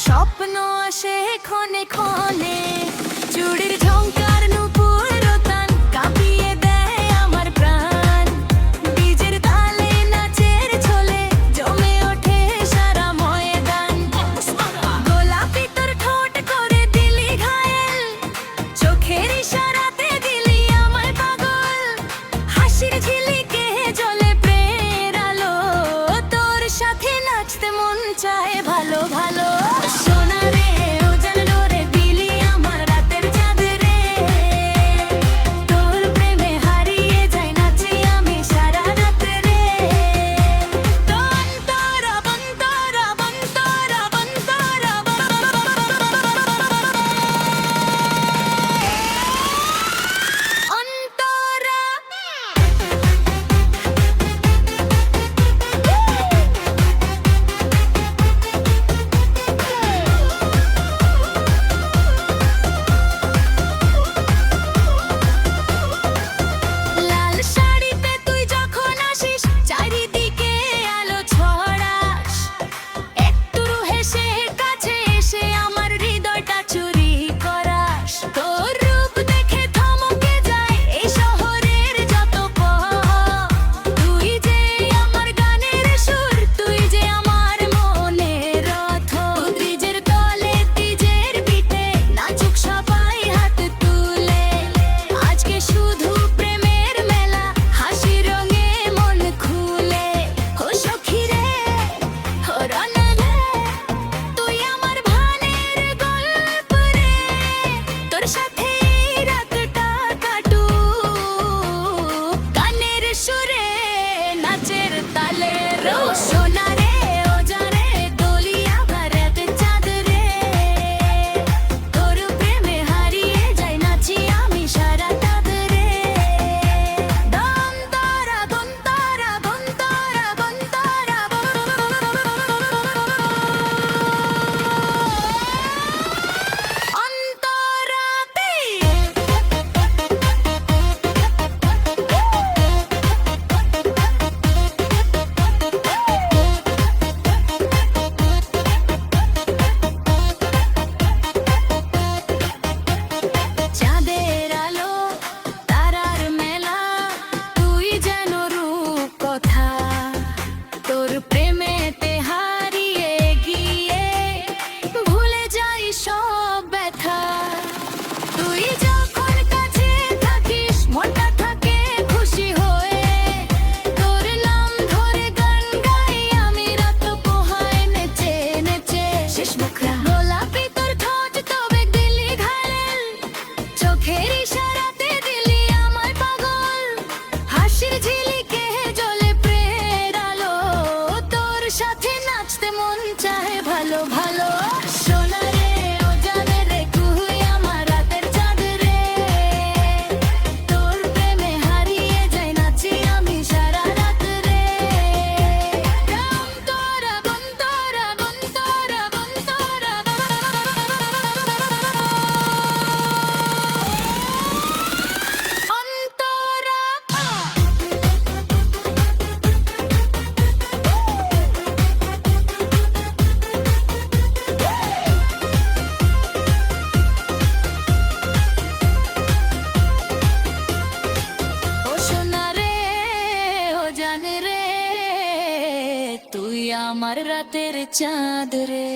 স্বপ্ন আসে ক্ষণে ক্ষণে, চুড়ির ঝংকার নূপুর রতান কাঁপিয়ে দেয় আমার প্রাণ। ডিজের তালে নাচের ছলে জমে ওঠে সারা ময়দান। গোলাপি তোর ঠোঁট করে দিলি ঘায়েল, চোখের ইশারাতে দিলি আমায় পাগল। হাসির ঝিলিকে জ্বলে প্রেমের আলো, তোর সাথে নাচতে মন চায় ভালো ভালো। সোনা রে ও জান রে দিলি আমার রাতের চাঁদ রে, তোর প্রেমে হারিয়ে যাই নাচি আমি সারা রাত রে। বন্তরা বন্তরা বন্তরা বন্তরা অন্তরা। লাল শাড়িতে তুই যখন আসিস চারিদিকে আলো ছড়াস, একটু হেসে কাছে এসে আমার হৃদয়টা চুরি করাস। তোর রূপ দেখে থমকে যায় এই শহরের যত পথ, তুই যে আমার গানের সুর, তুই যে আমার মনের রথ। ব্রিজের তলে তিজের পিঠে নাচুক সবাই হাত তুলে, আজকে শুধু প্রেমের মেলা, হাসি রঙে মন খুলে। ও সখী রে ও রনা রে, তুই আমার ভানের গল্প রে, তোর সাথে এই রাতটা কাটুক গানের সুরে নাচের তালে। রো সোনা রে ও জানে দোলি আমার রাতের চাঁদ রে, তোর প্রেমে হারিয়ে যাই নাচি আমি সারা রাত রে। দন্তরা বন্তরা বন্তরা বন্তরা অন্তরাতে। চাঁদের আলো তারার মেলা, তুই যেন রূপ কথা, তোর প্রেমেতে হারিয়ে গিয়ে ভুলে যাই সব ব্যথা। তুই যখন কাছে থাকিস মনটা থাকে খুশি হয়ে, তোর নাম ধরে গান গাই আমি রাত পোহায় নেচে নেচে। শেষ মুখরা গোলাপি তোর ঠোঁট তবে দিলি ঘায়েল, চোখের ইশারাতে দিলি আমায় পাগল। হাসির ঝিলিকে জ্বলে প্রেমের আলো, তোর সাথে নাচতে মন চায় ভালো ভালো। সোনা রে ও জানে রে তুই আমার রাতের চাঁদ রে, তোর প্রেমে হারিয়ে যাই নাচি আমি সারা রাত রে। বন্তরা বন্তরা বন্তরা বন্তরা অন্তরা। ও সোনা রে ও জান রে, তুই আমার রাতের চাঁদ রে।